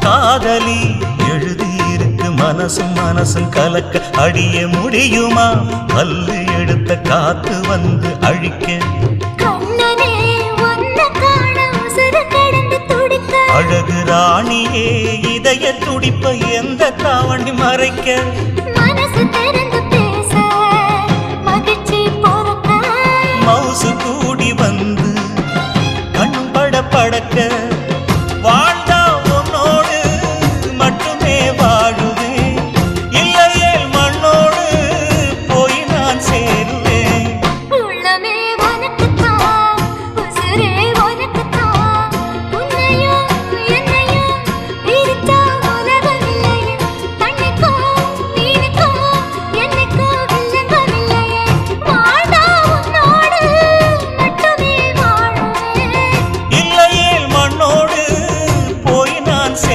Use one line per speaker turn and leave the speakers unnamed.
காதலி எழுதியிருக்கு மனசும் மனசும் கலக்க அடிய முடியுமா பல்லு எடுத்த காத்து வந்து அழிக்க அழகு ராணியே இதய துடிப்ப எந்த தாவணி மறைக்க
மனசு திறந்து பேச மகிழ்ச்சி போறக்க
மவுசு கூடி வந்து கண் பட படக்க